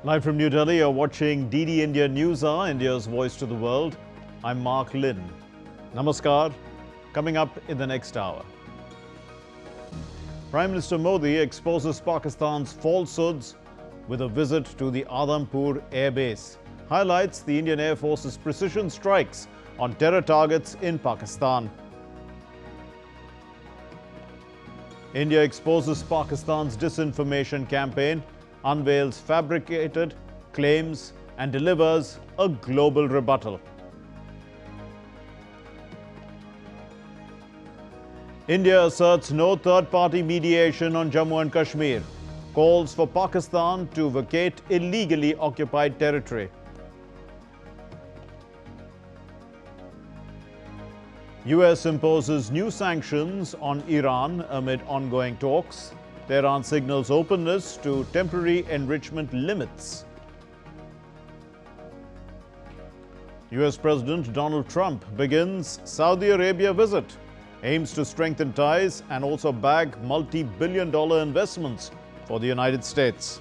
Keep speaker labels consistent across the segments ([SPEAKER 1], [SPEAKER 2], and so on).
[SPEAKER 1] Live from New Delhi, you're watching DD India NewsHour, India's voice to the world. I'm Mark Lynn. Namaskar. Coming up in the next hour. Prime Minister Modi exposes Pakistan's falsehoods with a visit to the Adhampur Air Base. Highlights the Indian Air Force's precision strikes on terror targets in Pakistan. India exposes Pakistan's disinformation campaign, unveils fabricated claims and delivers a global rebuttal. India asserts no third-party mediation on Jammu and Kashmir, calls for Pakistan to vacate illegally occupied territory. US imposes new sanctions on Iran amid ongoing talks. Tehran signals openness to temporary enrichment limits. US President Donald Trump begins Saudi Arabia visit, aims to strengthen ties and also bag multi-billion-dollar investments for the United States.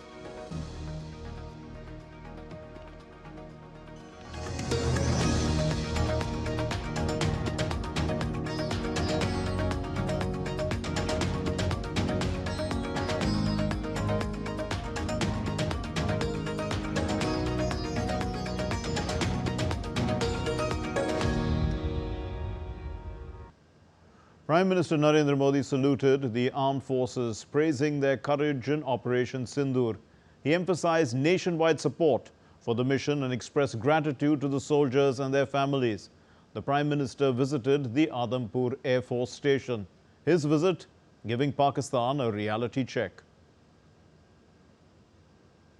[SPEAKER 1] Prime Minister Narendra Modi saluted the armed forces, praising their courage in Operation Sindoor. He emphasized nationwide support for the mission and expressed gratitude to the soldiers and their families. The Prime Minister visited the Adhampur Air Force Station. His visit giving Pakistan a reality check.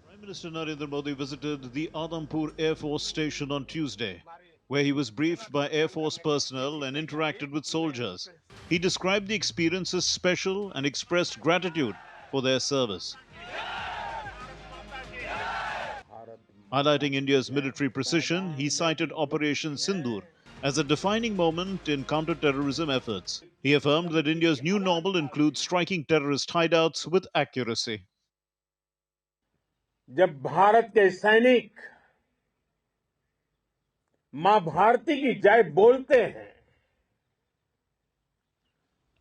[SPEAKER 1] Prime Minister Narendra Modi visited the Adhampur Air Force Station on Tuesday, where he was briefed by Air Force personnel and interacted with soldiers. He described the experience as special and expressed gratitude for their service. Highlighting India's military precision, he cited Operation Sindoor as a defining moment in counter-terrorism efforts. He affirmed that India's new normal includes striking terrorist hideouts with accuracy.
[SPEAKER 2] जब भारत के सैनिक मां भारती की जय बोलते हैं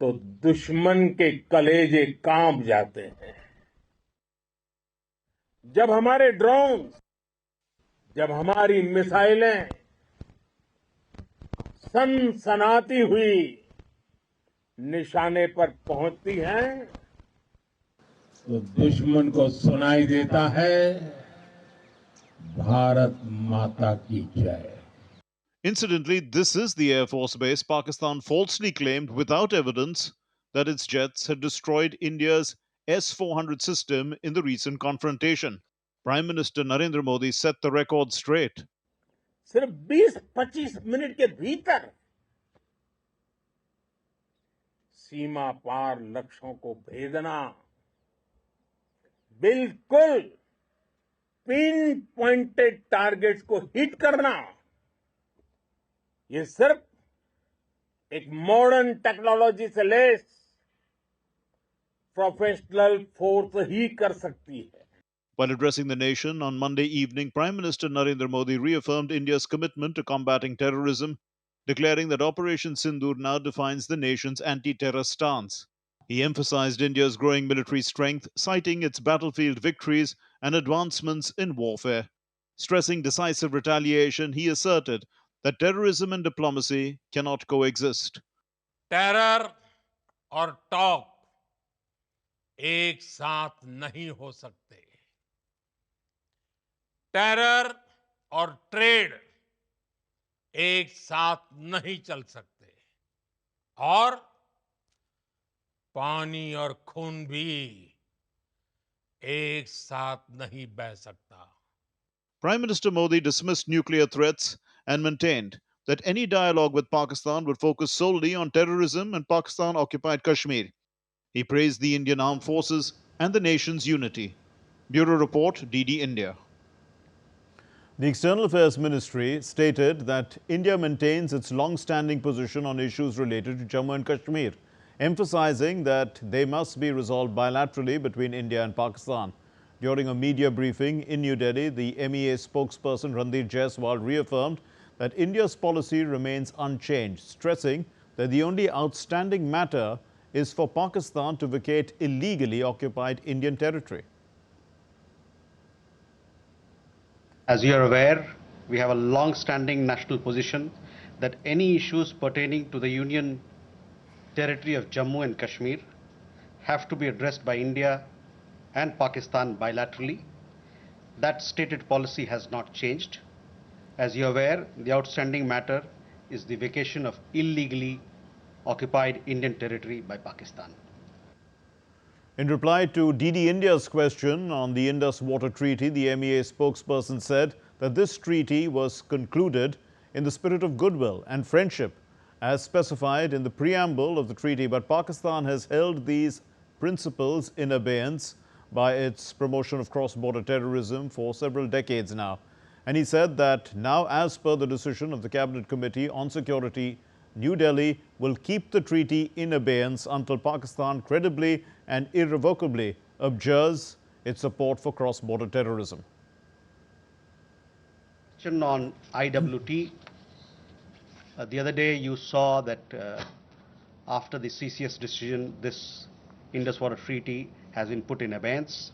[SPEAKER 2] तो दुश्मन के कलेजे कांप जाते हैं। जब हमारे ड्रोन, जब हमारी मिसाइलें सनसनाती हुई निशाने पर पहुंचती हैं तो दुश्मन को सुनाई देता है भारत माता की जय।
[SPEAKER 1] Incidentally, this is the Air Force base Pakistan falsely claimed without evidence that its jets had destroyed India's S-400 system in the recent confrontation. Prime Minister Narendra Modi set the record straight.
[SPEAKER 2] सिर्फ 20-25 minute के भीतर सीमा पार लक्ष्यों को भेदना, बिल्कुल pin pointed targets को hit करना, ये सिर्फ एक मॉडर्न टेक्नोलॉजी से लैस प्रोफेशनल फोर्स ही कर सकती है।
[SPEAKER 1] While addressing the nation on Monday evening, Prime Minister Narendra Modi reaffirmed India's commitment to combating terrorism, declaring that Operation Sindoor now defines the nation's anti-terror stance. He emphasized India's growing military strength, citing its battlefield victories and advancements in warfare. Stressing decisive retaliation, he asserted that terrorism and diplomacy cannot coexist.
[SPEAKER 2] Terror और talk एक साथ नहीं हो सकते। Terror और trade एक साथ नहीं चल सकते और पानी और खून भी एक साथ नहीं बह सकता।
[SPEAKER 1] Prime Minister Modi dismissed nuclear threats and maintained that any dialogue with Pakistan would focus solely on terrorism and Pakistan-occupied Kashmir. He praised the Indian Armed Forces and the nation's unity. Bureau Report, DD India. The External Affairs Ministry stated that India maintains its long-standing position on issues related to Jammu and Kashmir, emphasizing that they must be resolved bilaterally between India and Pakistan. During a media briefing in New Delhi, the MEA spokesperson Ranveer Jaiswal reaffirmed that India's policy remains unchanged, stressing that the only outstanding matter is for Pakistan to vacate illegally occupied Indian territory.
[SPEAKER 3] As you are aware, we have a long-standing national position that any issues pertaining to the Union territory of Jammu and Kashmir have to be addressed by India and Pakistan bilaterally. That stated policy has not changed. As you are aware, the outstanding matter is the vacation of illegally occupied Indian territory by Pakistan.
[SPEAKER 1] In reply to DD India's question on the Indus Water Treaty, the MEA spokesperson said that this treaty was concluded in the spirit of goodwill and friendship as specified in the preamble of the treaty, but Pakistan has held these principles in abeyance by its promotion of cross-border terrorism for several decades now. And he said that now, as per the decision of the Cabinet Committee on Security, New Delhi will keep the treaty in abeyance until Pakistan credibly and irrevocably abjures its support for cross-border terrorism.
[SPEAKER 3] On IWT, the other day you saw that after the CCS decision, this Indus Water Treaty has been put in abeyance.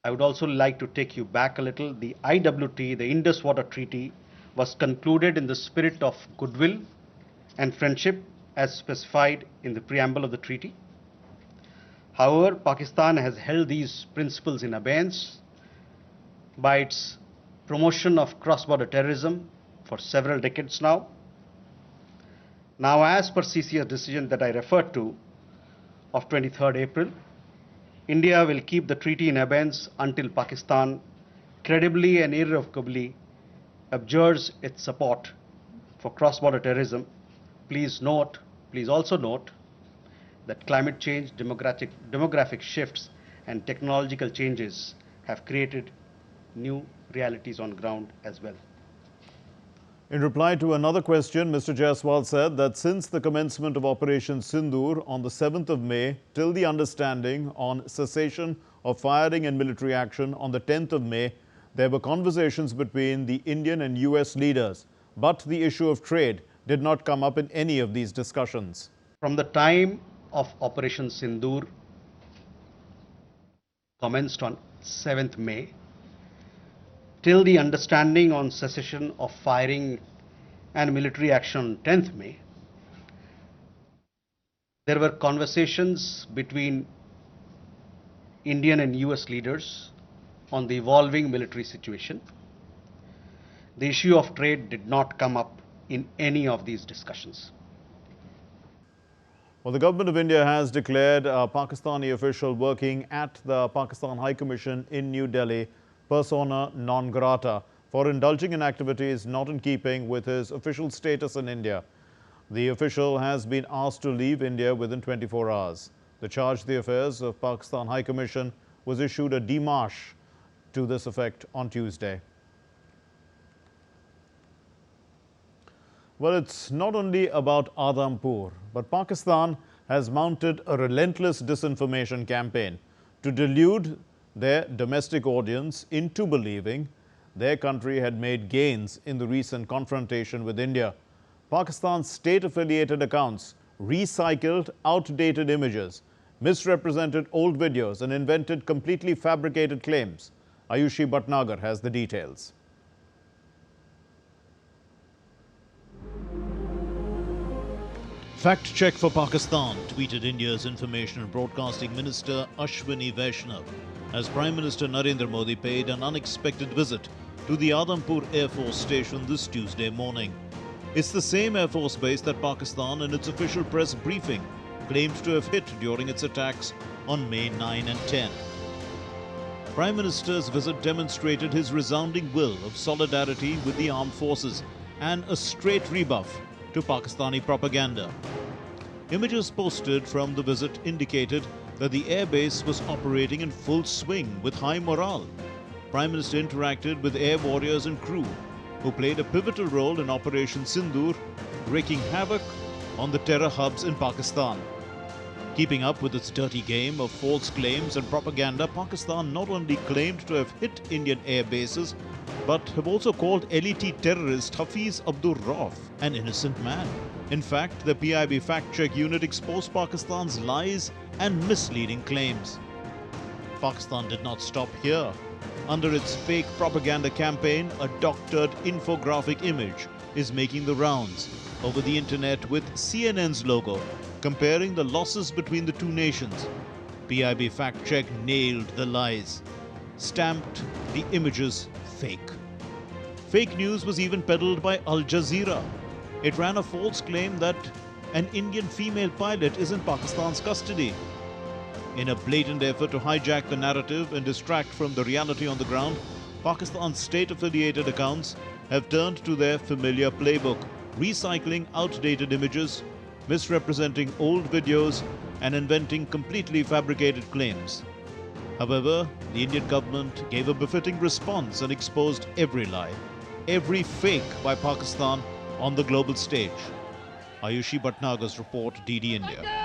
[SPEAKER 3] I would also like to take you back a little. The IWT, the Indus Water Treaty, was concluded in the spirit of goodwill and friendship as specified in the preamble of the treaty. However, Pakistan has held these principles in abeyance by its promotion of cross-border terrorism for several decades now. Now, as per CCS decision that I referred to of 23rd April, India will keep the treaty in abeyance until Pakistan credibly and irrevocably abjures its support for cross-border terrorism. Please also note that climate change, demographic shifts, and technological changes have created new realities on ground as well.
[SPEAKER 1] In reply to another question, Mr. Jaiswal said that since the commencement of Operation Sindoor on the 7th of May till the understanding on cessation of firing and military action on the 10th of May, there were conversations between the Indian and US leaders, but the issue of trade did not come up in any of these discussions.
[SPEAKER 3] From the time of Operation Sindoor commenced on 7th May till the understanding on cessation of firing and military action on 10th May, there were conversations between Indian and US leaders on the evolving military situation. The issue of trade did not come up in any of these discussions.
[SPEAKER 1] Well, the government of India has declared a Pakistani official working at the Pakistan High Commission in New Delhi persona non grata for indulging in activities not in keeping with his official status in India. The official has been asked to leave India within 24 hours. The Charge d'Affaires of Pakistan High Commission was issued a démarche to this effect on Tuesday. Well, it's not only about Adhampur, but Pakistan has mounted a relentless disinformation campaign to delude their domestic audience into believing their country had made gains in the recent confrontation with India. Pakistan's state-affiliated accounts recycled outdated images, misrepresented old videos and invented completely fabricated claims. Ayushi Bhatnagar has the details. Fact check for Pakistan, tweeted India's Information and Broadcasting Minister Ashwini Vaishnav, as Prime Minister Narendra Modi paid an unexpected visit to the Adhampur Air Force Station this Tuesday morning. It's the same Air Force base that Pakistan, in its official press briefing, claimed to have hit during its attacks on May 9 and 10. Prime Minister's visit demonstrated his resounding will of solidarity with the armed forces and a straight rebuff to Pakistani propaganda. Images posted from the visit indicated that the airbase was operating in full swing with high morale. Prime Minister interacted with air warriors and crew who played a pivotal role in Operation Sindoor, wreaking havoc on the terror hubs in Pakistan. Keeping up with its dirty game of false claims and propaganda, Pakistan not only claimed to have hit Indian air bases, but have also called LET terrorist Hafiz Abdur Rauf an innocent man. In fact, the PIB fact-check unit exposed Pakistan's lies and misleading claims. Pakistan did not stop here. Under its fake propaganda campaign, a doctored infographic image is making the rounds over the internet with CNN's logo, comparing the losses between the two nations. PIB Fact Check nailed the lies, stamped the images fake. Fake news was even peddled by Al Jazeera. It ran a false claim that an Indian female pilot is in Pakistan's custody. In a blatant effort to hijack the narrative and distract from the reality on the ground, Pakistan's state-affiliated accounts have turned to their familiar playbook, recycling outdated images, misrepresenting old videos, and inventing completely fabricated claims. However, the Indian government gave a befitting response and exposed every lie, every fake by Pakistan on the global stage. Ayushi Bhatnagar's report, DD India.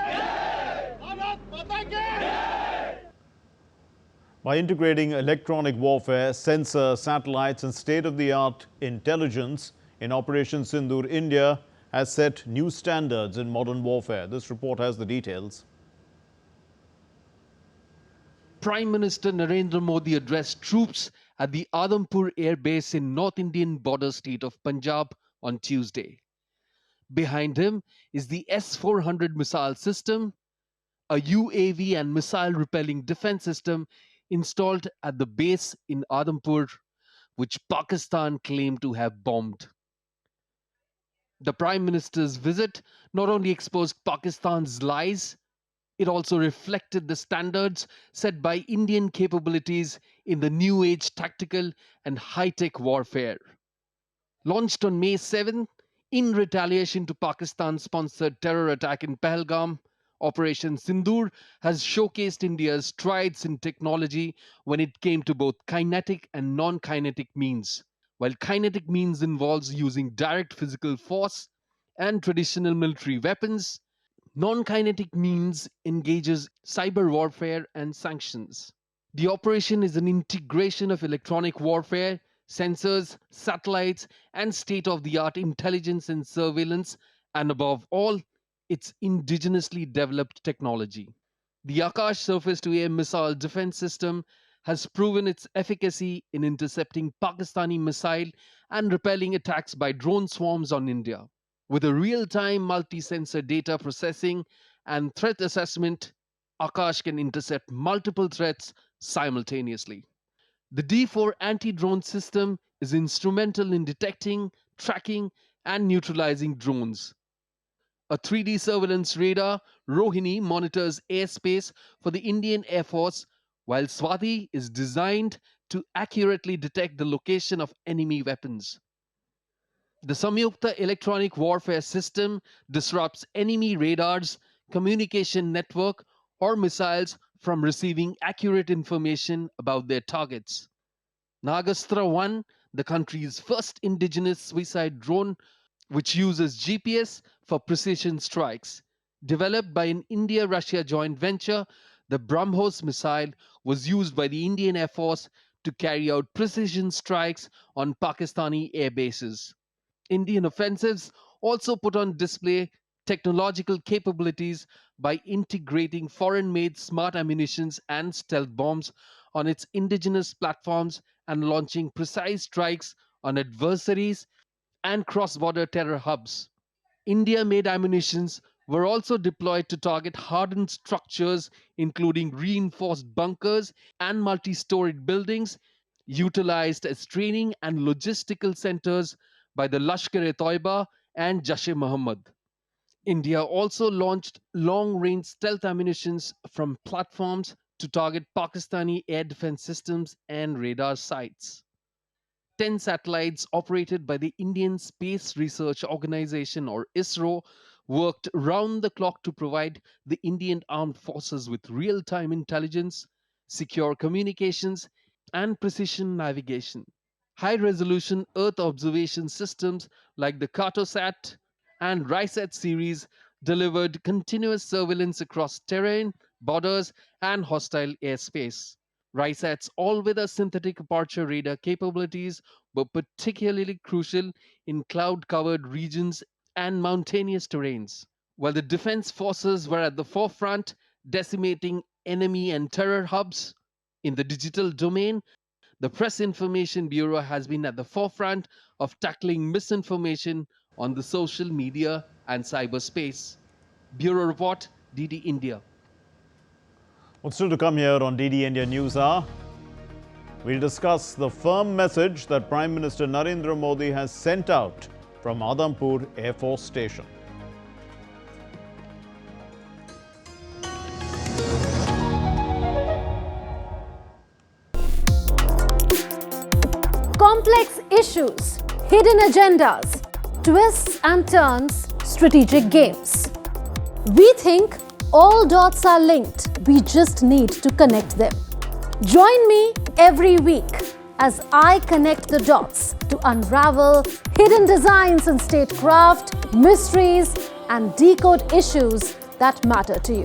[SPEAKER 1] By integrating electronic warfare, sensor, satellites, and state-of-the-art intelligence in Operation Sindoor, India has set new standards in modern warfare. This report has the details.
[SPEAKER 4] Prime Minister Narendra Modi addressed troops at the Adampur Air Base in North Indian border state of Punjab on Tuesday. Behind him is the S-400 missile system, a UAV and missile repelling defense system installed at the base in Adampur, which Pakistan claimed to have bombed. The Prime Minister's visit not only exposed Pakistan's lies, it also reflected the standards set by Indian capabilities in the new age tactical and high-tech warfare. Launched on May 7, in retaliation to Pakistan-sponsored terror attack in Pahalgam, Operation Sindoor has showcased India's strides in technology when it came to both kinetic and non-kinetic means. While kinetic means involves using direct physical force and traditional military weapons, non-kinetic means engages cyber warfare and sanctions. The operation is an integration of electronic warfare, sensors, satellites, and state-of-the-art intelligence and surveillance, and above all, its indigenously developed technology. The Akash surface-to-air missile defense system has proven its efficacy in intercepting Pakistani missile and repelling attacks by drone swarms on India. With a real-time multi-sensor data processing and threat assessment, Akash can intercept multiple threats simultaneously. The D4 anti-drone system is instrumental in detecting, tracking, and neutralizing drones. A 3D surveillance radar, Rohini, monitors airspace for the Indian Air Force, while Swati is designed to accurately detect the location of enemy weapons. The Samyukta electronic warfare system disrupts enemy radars, communication network, or missiles from receiving accurate information about their targets. Nagastra 1, the country's first indigenous suicide drone, which uses GPS for precision strikes. Developed by an India-Russia joint venture, the BrahMos missile was used by the Indian Air Force to carry out precision strikes on Pakistani air bases. Indian offensives also put on display technological capabilities by integrating foreign-made smart ammunitions and stealth bombs on its indigenous platforms and launching precise strikes on adversaries and cross-border terror hubs. India-made ammunitions were also deployed to target hardened structures, including reinforced bunkers and multi-storied buildings, utilized as training and logistical centers by the Lashkar-e-Toiba and Jaish-e-Mohammed. India also launched long-range stealth ammunitions from platforms to target Pakistani air defense systems and radar sites. 10 satellites operated by the Indian Space Research Organization or ISRO worked round the clock to provide the Indian Armed Forces with real-time intelligence, secure communications, and precision navigation. High-resolution Earth observation systems like the Cartosat and RISAT series delivered continuous surveillance across terrain, borders, and hostile airspace. RISAT's all-weather synthetic aperture radar capabilities were particularly crucial in cloud-covered regions and mountainous terrains. While the defense forces were at the forefront, decimating enemy and terror hubs, in the digital domain, the Press Information Bureau has been at the forefront of tackling misinformation on the social media and cyberspace. Bureau Report, DD India.
[SPEAKER 1] Well, still to come here on DD India NewsHour, we'll discuss the firm message that Prime Minister Narendra Modi has sent out from Adampur Air Force Station.
[SPEAKER 5] Complex issues, hidden agendas, twists and turns, strategic games. We think all dots are linked. We just need to connect them. Join me every week as I connect the dots to unravel hidden designs in statecraft, mysteries, and decode issues that matter to you.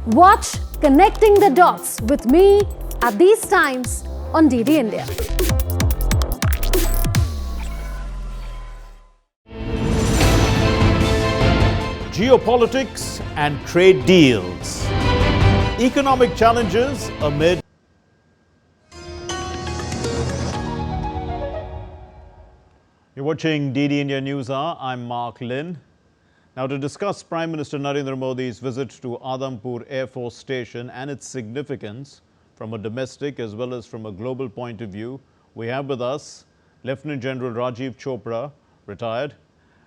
[SPEAKER 5] Watch Connecting the Dots with me at these times on DD India.
[SPEAKER 1] Geopolitics and trade deals. Economic challenges amid You're watching DD India NewsHour. I'm Mark Lynn. Now, to discuss Prime Minister Narendra Modi's visit to Adampur Air Force Station and its significance from a domestic as well as from a global point of view, we have with us Lieutenant General Rajiv Chopra, retired,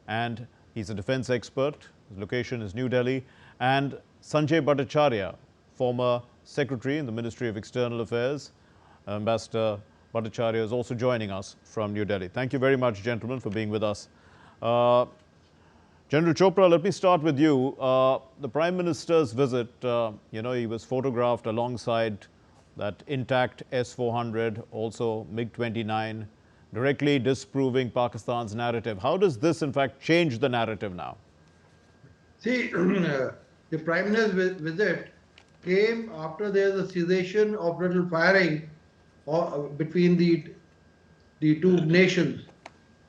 [SPEAKER 1] and he's a defense expert. His location is New Delhi, and Sanjay Bhattacharya, former Secretary in the Ministry of External Affairs. Ambassador Bhattacharya is also joining us from New Delhi. Thank you very much, gentlemen, for being with us. General Chopra, let me start with you. The Prime Minister's visit, he was photographed alongside that intact S-400, also MiG-29, directly disproving Pakistan's narrative. How does this, in fact, change the narrative now?
[SPEAKER 6] See, the Prime Minister's visit came after there was a cessation of little firing between the two nations.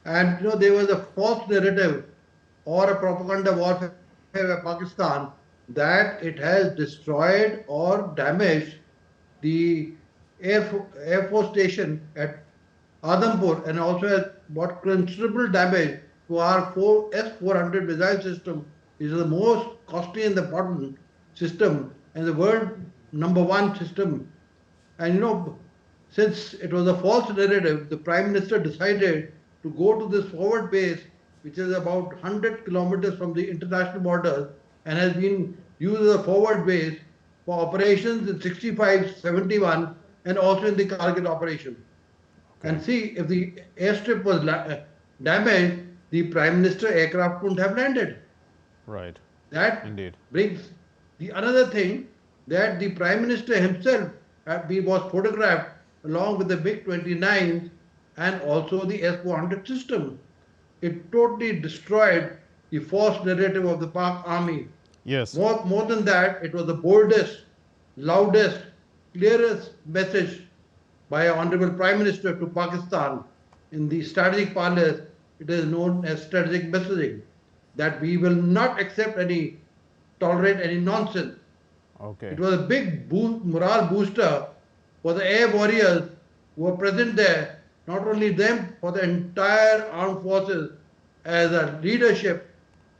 [SPEAKER 6] And there was a false narrative or a propaganda warfare by Pakistan that it has destroyed or damaged the Air Force Station at Adampur, and also has brought considerable damage to our S-400 missile system. It is the most costly and important system and the world #1 system. And since it was a false narrative, the Prime Minister decided to go to this forward base, which is about 100 kilometers from the international border, and has been used as a forward base for operations in 65, 71, and also in the Kargil operation. Okay. And see, if the airstrip was damaged, the Prime Minister aircraft couldn't have landed.
[SPEAKER 1] Right.
[SPEAKER 6] That
[SPEAKER 1] indeed
[SPEAKER 6] brings the another thing, that the Prime Minister himself was photographed along with the MiG-29 and also the S-400 system. It totally destroyed the false narrative of the Pak army.
[SPEAKER 1] Yes.
[SPEAKER 6] More than that, it was the boldest, loudest, clearest message by our Honorable Prime Minister to Pakistan. In the strategic parlance, it is known as strategic messaging, that we will not tolerate any nonsense.
[SPEAKER 1] Okay.
[SPEAKER 6] It was a big morale booster for the air warriors who were present there, not only them, for the entire armed forces, as a leadership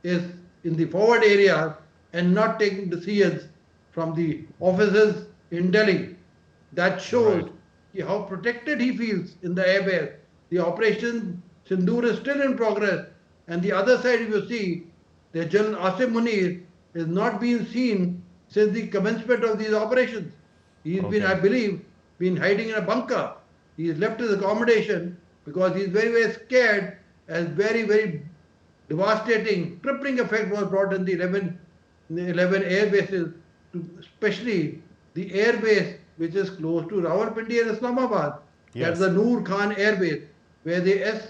[SPEAKER 6] is in the forward area and not taking decisions from the officers in Delhi. That shows how protected he feels in the airbase. The operation Sindoor is still in progress, and the other side, if you see, the General Asim Munir is not being seen since the commencement of these operations. He's been, I believe, hiding in a bunker. He's left his accommodation because he's very, very scared, as very, very devastating, crippling effect was brought in the 11 air bases, especially the air base which is close to Rawalpindi and Islamabad. Yes. That's the Noor Khan air base, where the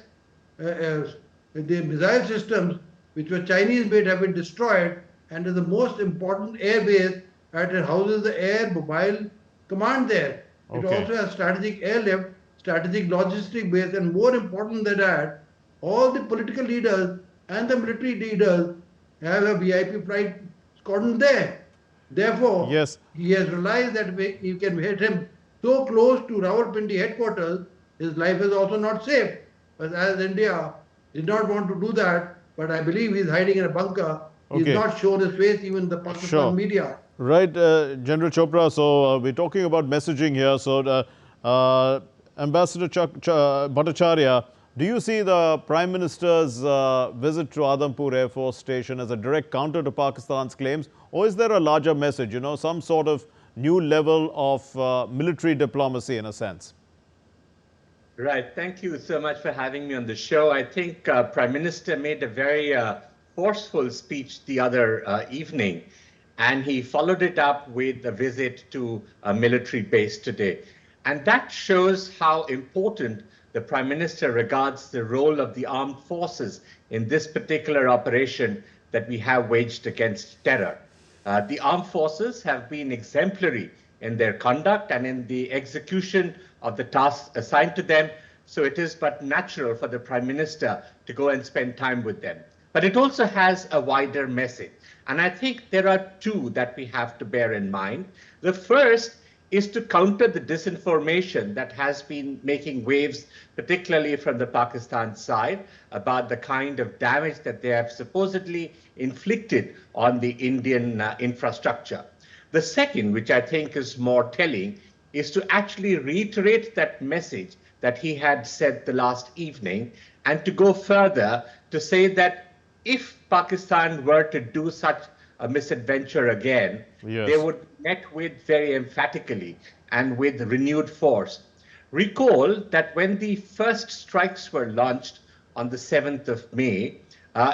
[SPEAKER 6] missile systems which were Chinese made have been destroyed, and is the most important air base that it houses the air mobile command there. It
[SPEAKER 1] Okay.
[SPEAKER 6] also has strategic airlift, strategic logistic base, and more important than that, all the political leaders and the military leaders have a VIP flight squadron there. Therefore,
[SPEAKER 1] Yes.
[SPEAKER 6] he has realized that you can hit him so close to Rawalpindi headquarters, his life is also not safe. But as India did not want to do that, but I believe he's hiding in a bunker. He's
[SPEAKER 1] Okay.
[SPEAKER 6] not shown his face even in the Pakistan
[SPEAKER 1] Sure.
[SPEAKER 6] media.
[SPEAKER 1] Right, General Chopra. So we're talking about messaging here. So Ambassador Bhattacharya, do you see the Prime Minister's visit to Adampur Air Force Station as a direct counter to Pakistan's claims, or is there a larger message, you know, some sort of new level of military diplomacy in a sense?
[SPEAKER 7] Right. Thank you so much for having me on the show. I think Prime Minister made a very forceful speech the other evening, and he followed it up with a visit to a military base today. And that shows how important the Prime Minister regards the role of the armed forces in this particular operation that we have waged against terror. The armed forces have been exemplary in their conduct and in the execution of the tasks assigned to them. So it is but natural for the Prime Minister to go and spend time with them. But it also has a wider message. And I think there are two that we have to bear in mind. The first is to counter the disinformation that has been making waves, particularly from the Pakistan side, about the kind of damage that they have supposedly inflicted on the Indian infrastructure. The second, which I think is more telling, is to actually reiterate that message that he had said the last evening, and to go further to say that if Pakistan were to do such a misadventure again,
[SPEAKER 1] Yes.
[SPEAKER 7] they would be met with very emphatically and with renewed force. Recall that when the first strikes were launched on the 7th of May,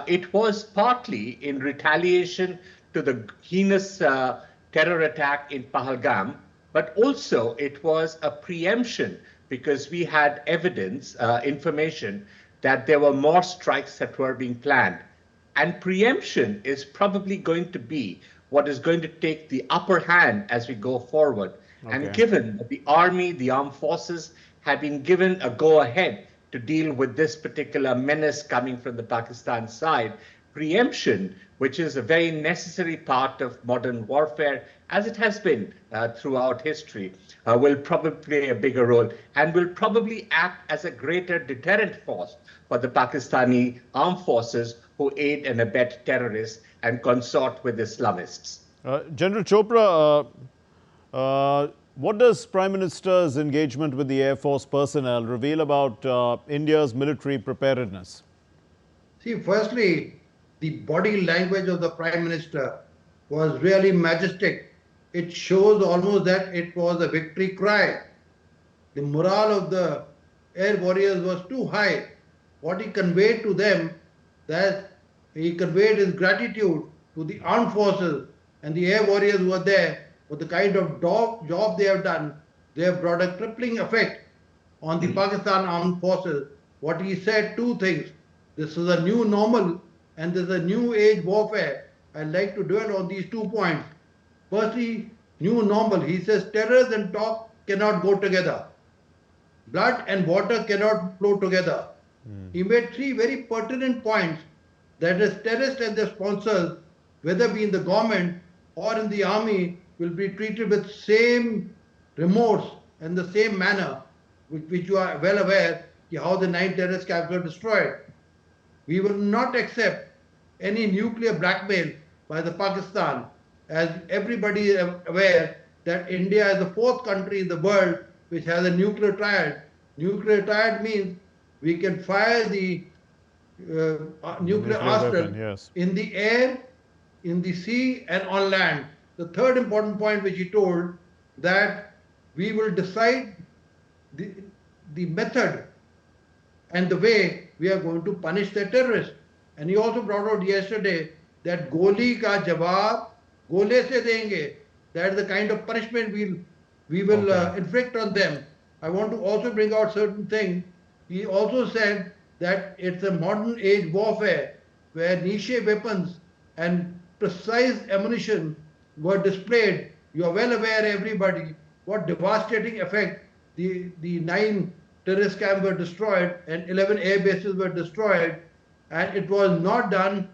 [SPEAKER 7] it was partly in retaliation to the heinous terror attack in Pahalgam, but also it was a preemption because we had evidence, information that there were more strikes that were being planned. And preemption is probably going to be what is going to take the upper hand as we go forward.
[SPEAKER 1] Okay.
[SPEAKER 7] And given that the army, the armed forces have been given a go-ahead to deal with this particular menace coming from the Pakistan side, preemption, which is a very necessary part of modern warfare, as it has been throughout history, will probably play a bigger role and will probably act as a greater deterrent force for the Pakistani armed forces who aid and abet terrorists and consort with Islamists.
[SPEAKER 1] General Chopra, what does Prime Minister's engagement with the Air Force personnel reveal about India's military preparedness?
[SPEAKER 6] See, firstly, the body language of the Prime Minister was really majestic. It shows almost that it was a victory cry. The morale of the air warriors was too high. What he conveyed to them, that he conveyed his gratitude to the armed forces and the air warriors who were there for the kind of job they have done. They have brought a crippling effect on the Pakistan armed forces. What he said, two things. This is a new normal and this is a new age warfare. I'd like to dwell on these 2 points. Firstly, new normal. He says terrorists and talk cannot go together. Blood and water cannot flow together. He made three very pertinent points, that is, terrorists and their sponsors, whether be in the government or in the army, will be treated with same remorse and the same manner, which you are well aware how the 9 terrorist camps were destroyed. We will not accept any nuclear blackmail by the Pakistan, as everybody is aware that India is the 4th country in the world which has a nuclear triad. Nuclear triad means we can fire the nuclear arsenal
[SPEAKER 1] weapon, yes.
[SPEAKER 6] in the air, in the sea, and on land. The third important point which he told, that we will decide the method and the way we are going to punish the terrorists. And he also brought out yesterday that goli ka jawab gole se denge. That is the kind of punishment we will inflict on them. I want to also bring out certain things. He also said that it's a modern age warfare where niche weapons and precise ammunition were displayed. You are well aware, everybody, what devastating effect the 9 terrorist camps were destroyed and 11 air bases were destroyed, and it was not done.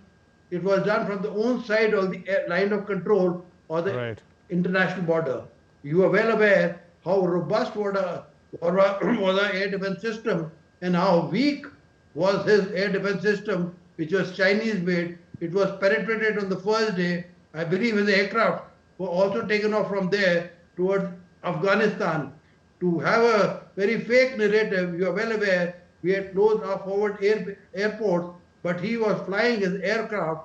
[SPEAKER 6] It was done from the own side of the line of control or the
[SPEAKER 8] Right.
[SPEAKER 6] international border. You are well aware how robust was our air defense system and how weak was his air defense system, which was Chinese made. It was penetrated on the first day. I believe his aircraft were also taken off from there towards Afghanistan. To have a very fake narrative, you are well aware, we had closed our forward airports, but he was flying his aircraft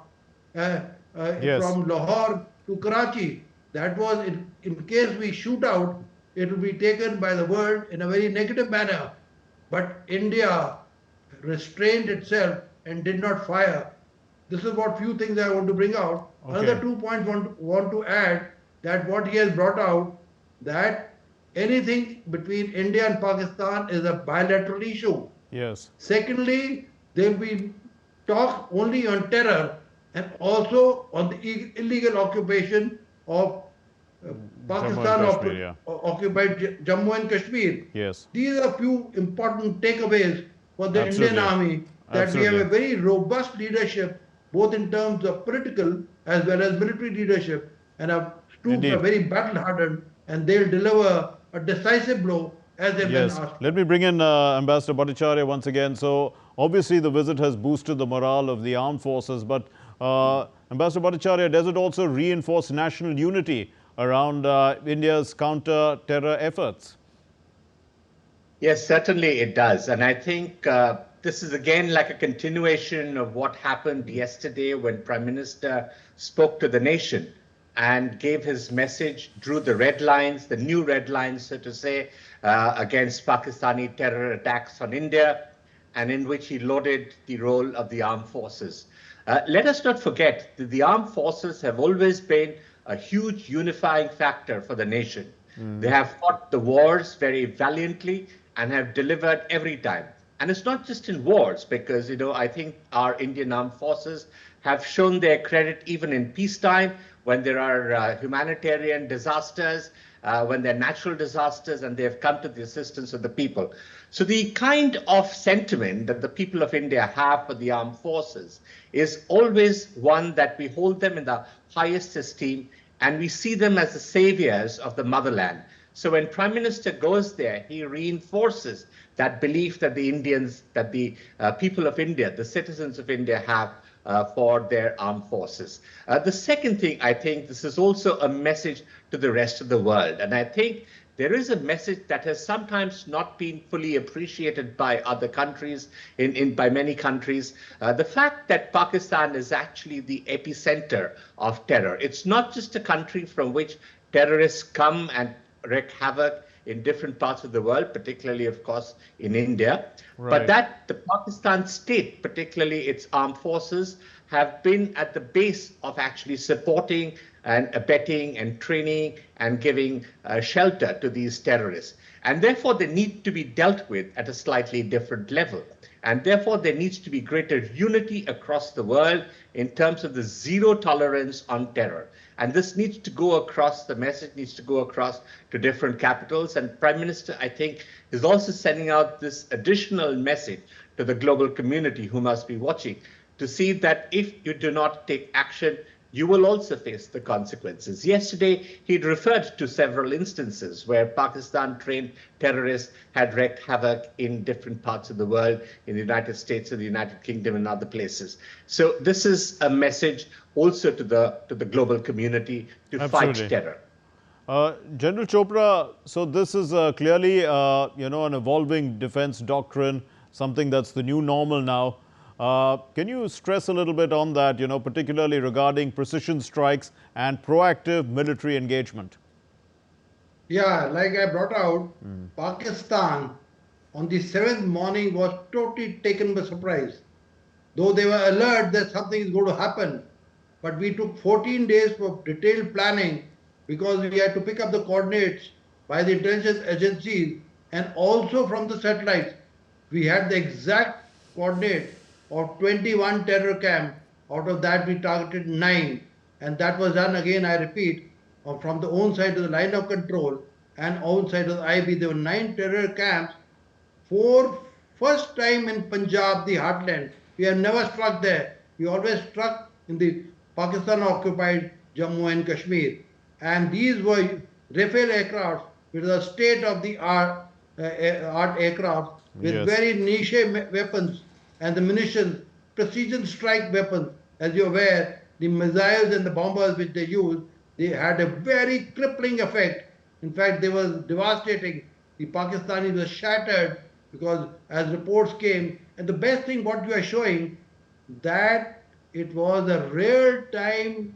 [SPEAKER 8] Yes.
[SPEAKER 6] from Lahore to Karachi. That was, in case we shoot out, it will be taken by the world in a very negative manner. But India restrained itself and did not fire. This is what few things I want to bring out.
[SPEAKER 8] Okay.
[SPEAKER 6] Another 2 points want to add, that what he has brought out, that anything between India and Pakistan is a bilateral issue.
[SPEAKER 8] Yes.
[SPEAKER 6] Secondly, there will be talk only on terror and also on the illegal occupation of Pakistan
[SPEAKER 8] Kashmir,
[SPEAKER 6] occupied Jammu and Kashmir.
[SPEAKER 8] Yes.
[SPEAKER 6] These are few important takeaways for the
[SPEAKER 8] Absolutely.
[SPEAKER 6] Indian Army, that we have
[SPEAKER 8] Absolutely.
[SPEAKER 6] a very robust leadership, both in terms of political as well as military leadership, and our troops
[SPEAKER 8] Indeed.
[SPEAKER 6] are very battle-hardened, and they'll deliver a decisive blow as they've been
[SPEAKER 8] Yes.
[SPEAKER 6] asked.
[SPEAKER 8] Let me bring in Ambassador Bhattacharya once again. So, obviously, the visit has boosted the morale of the armed forces, but Ambassador Bhattacharya, does it also reinforce national unity around India's counter-terror efforts?
[SPEAKER 7] Yes, certainly it does. And I think this is again like a continuation of what happened yesterday when Prime Minister spoke to the nation and gave his message, drew the red lines, the new red lines, so to say, against Pakistani terror attacks on India, and in which he lauded the role of the armed forces. Let us not forget that the armed forces have always been a huge unifying factor for the nation. They have fought the wars very valiantly and have delivered every time. And it's not just in wars, because, I think our Indian armed forces have shown their credit even in peacetime, when there are humanitarian disasters, when there are natural disasters, and they have come to the assistance of the people. So the kind of sentiment that the people of India have for the armed forces is always one that we hold them in the highest esteem, and we see them as the saviors of the motherland. So when Prime Minister goes there, he reinforces that belief that the Indians, that the people of India, the citizens of India have for their armed forces. The second thing, I think this is also a message to the rest of the world. And I think there is a message that has sometimes not been fully appreciated by other countries, by many countries. The fact that Pakistan is actually the epicenter of terror. It's not just a country from which terrorists come and wreak havoc in different parts of the world, particularly, of course, in India.
[SPEAKER 8] Right.
[SPEAKER 7] But that the Pakistan state, particularly its armed forces, have been at the base of actually supporting and abetting and training and giving shelter to these terrorists. And therefore, they need to be dealt with at a slightly different level. And therefore, there needs to be greater unity across the world in terms of the zero tolerance on terror. And this needs to go across, the message needs to go across to different capitals. And Prime Minister, I think, is also sending out this additional message to the global community who must be watching, to see that if you do not take action, you will also face the consequences. Yesterday, he'd referred to several instances where Pakistan-trained terrorists had wreaked havoc in different parts of the world, in the United States, in the United Kingdom, and other places. So this is a message also to the global community to
[SPEAKER 8] Absolutely.
[SPEAKER 7] fight terror.
[SPEAKER 8] General Chopra, so this is clearly, an evolving defense doctrine, something that's the new normal now. Can you stress a little bit on that, particularly regarding precision strikes and proactive military engagement?
[SPEAKER 6] Yeah, like I brought out, Pakistan on the 7th morning was totally taken by surprise. Though they were alert that something is going to happen, but we took 14 days for detailed planning, because we had to pick up the coordinates by the intelligence agencies and also from the satellites. We had the exact coordinate of 21 terror camps. Out of that, we targeted 9. And that was done again, I repeat, from the own side of the line of control and own side of the IB. There were 9 terror camps. For first time in Punjab, the heartland. We have never struck there. We always struck in the Pakistan-occupied Jammu and Kashmir. And these were Rafale aircraft, which are state-of-the-art aircraft with
[SPEAKER 8] Yes.
[SPEAKER 6] very niche weapons and the munitions, precision strike weapons. As you're aware, the missiles and the bombers which they used, they had a very crippling effect. In fact, they were devastating. The Pakistanis were shattered because as reports came, and the best thing what you are showing, that it was a real-time,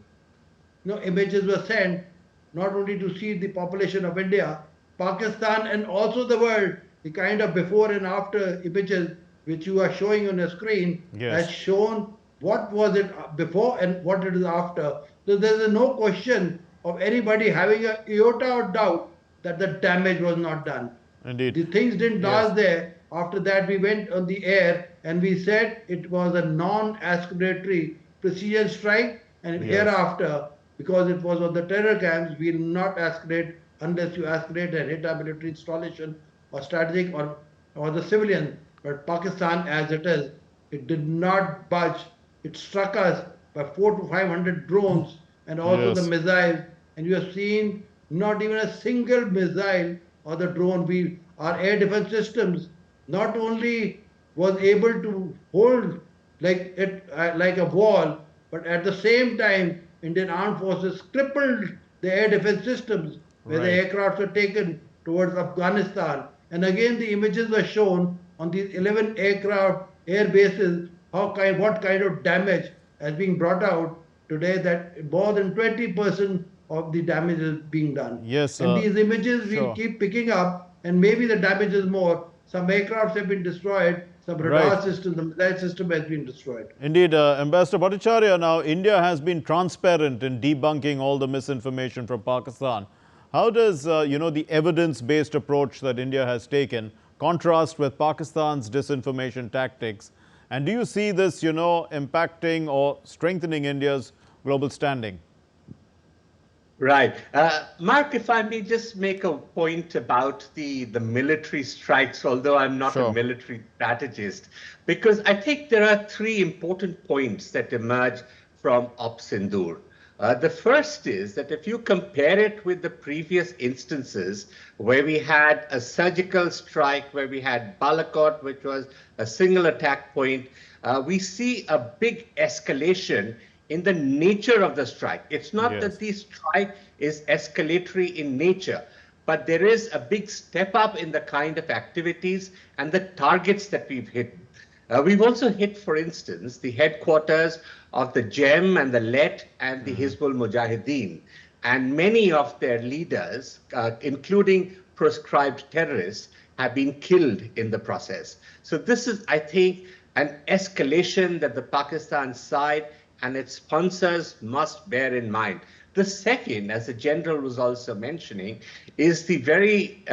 [SPEAKER 6] images were sent, not only to see the population of India, Pakistan, and also the world. The kind of before and after images which you are showing on the screen
[SPEAKER 8] Yes.
[SPEAKER 6] has shown what was it before and what it is after. So there is no question of anybody having a iota of doubt that the damage was not done.
[SPEAKER 8] Indeed.
[SPEAKER 6] The things didn't
[SPEAKER 8] Yes.
[SPEAKER 6] last there. After that, we went on the air and we said it was a non-escalatory precision strike, and
[SPEAKER 8] Yes.
[SPEAKER 6] hereafter, because it was on the terror camps, we will not escalate unless you escalate and hit a military installation or strategic or the civilian. But Pakistan, as it is, it did not budge. It struck us by 400 to 500 drones and also
[SPEAKER 8] Yes.
[SPEAKER 6] the missiles. And you have seen not even a single missile or the drone. Our air defense systems not only was able to hold like a wall, but at the same time, Indian Armed Forces crippled the air defense systems where the
[SPEAKER 8] Right.
[SPEAKER 6] aircraft were taken towards Afghanistan. And again, the images were shown on these 11 aircraft air bases, what kind of damage has been brought out today, that more than 20% of the damage is being done.
[SPEAKER 8] Yes,
[SPEAKER 6] And these images
[SPEAKER 8] sure.
[SPEAKER 6] we'll keep picking up, and maybe the damage is more. Some aircrafts have been destroyed, some radar
[SPEAKER 8] Right.
[SPEAKER 6] system, the missile system has been destroyed.
[SPEAKER 8] Indeed, Ambassador Bhattacharya, now India has been transparent in debunking all the misinformation from Pakistan. How does, the evidence-based approach that India has taken contrast with Pakistan's disinformation tactics? And do you see this, impacting or strengthening India's global standing?
[SPEAKER 7] Right. Mark, if I may just make a point about the military strikes, although I'm not
[SPEAKER 8] Sure.
[SPEAKER 7] a military strategist, because I think there are 3 important points that emerge from Op Sindoor. The first is that if you compare it with the previous instances where we had a surgical strike, where we had Balakot, which was a single attack point, we see a big escalation in the nature of the strike. It's not
[SPEAKER 8] Yes.
[SPEAKER 7] that the strike is escalatory in nature, but there is a big step up in the kind of activities and the targets that we've hit. We've also hit, for instance, the headquarters of the JEM and the LET and the Hizbul Mujahideen, and many of their leaders, including proscribed terrorists, have been killed in the process. So this is, I think, an escalation that the Pakistan side and its sponsors must bear in mind. The second, as the general was also mentioning, is the very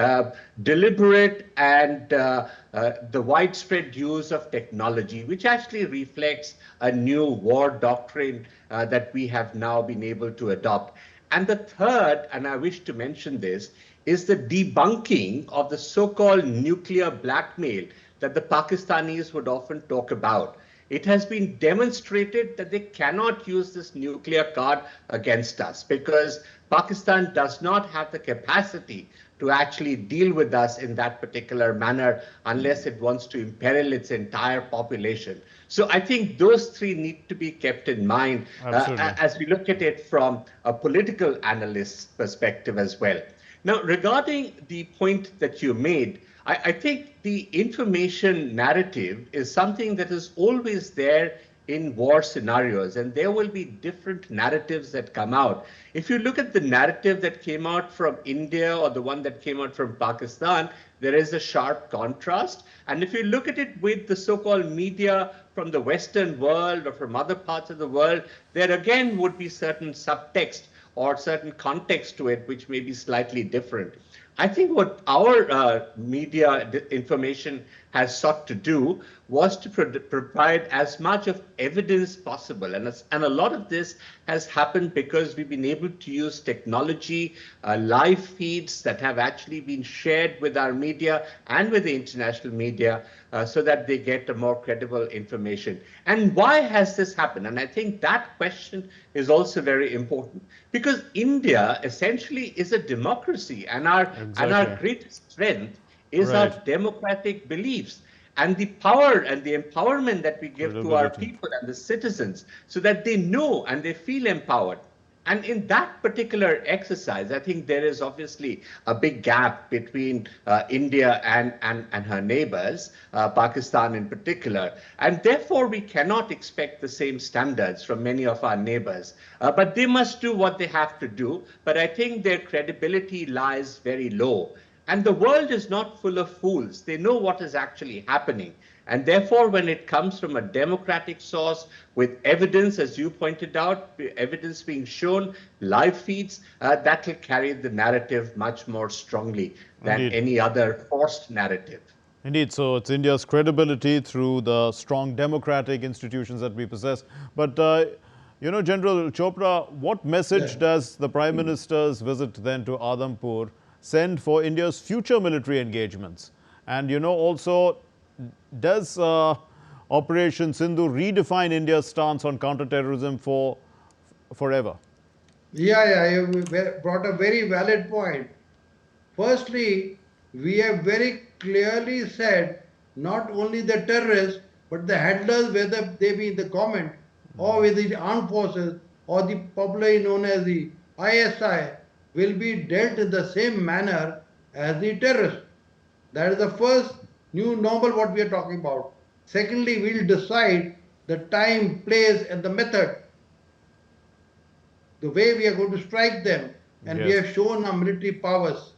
[SPEAKER 7] deliberate and the widespread use of technology, which actually reflects a new war doctrine that we have now been able to adopt. And the third, and I wish to mention this, is the debunking of the so-called nuclear blackmail that the Pakistanis would often talk about. It has been demonstrated that they cannot use this nuclear card against us because Pakistan does not have the capacity to actually deal with us in that particular manner unless it wants to imperil its entire population. So I think those 3 need to be kept in mind as we look at it from a political analyst's perspective as well. Now, regarding the point that you made, I think the information narrative is something that is always there in war scenarios, and there will be different narratives that come out. If you look at the narrative that came out from India or the one that came out from Pakistan, there is a sharp contrast. And if you look at it with the so-called media from the Western world or from other parts of the world, there again would be certain subtext or certain context to it, which may be slightly different. I think what our media information has sought to do was to provide as much of evidence possible. And a lot of this has happened because we've been able to use technology, live feeds that have actually been shared with our media and with the international media so that they get a more credible information. And why has this happened? And I think that question is also very important because India essentially is a democracy, and our greatest strength is our democratic beliefs and the power and the empowerment that we give to our people and the citizens so that they know and they feel empowered. And in that particular exercise, I think there is obviously a big gap between India and her neighbors, Pakistan in particular. And therefore, we cannot expect the same standards from many of our neighbors. But they must do what they have to do. But I think their credibility lies very low. And the world is not full of fools. They know what is actually happening. And therefore, when it comes from a democratic source with evidence, as you pointed out, evidence being shown, live feeds, that will carry the narrative much more strongly than any other forced narrative.
[SPEAKER 8] Indeed. So it's India's credibility through the strong democratic institutions that we possess. But, you know, General Chopra, what message does the Prime Minister's visit then to Adampur send for India's future military engagements? And, you know, also, does Operation Sindhu redefine India's stance on counterterrorism forever?
[SPEAKER 6] Yeah, you brought a very valid point. Firstly, we have very clearly said not only the terrorists, but the handlers, whether they be in the government or with the armed forces or the popularly known as the ISI, will be dealt in the same manner as the terrorists. That is the first new normal what we are talking about. Secondly, we will decide the time, place and the method, the way we are going to strike them, and we have shown our military powers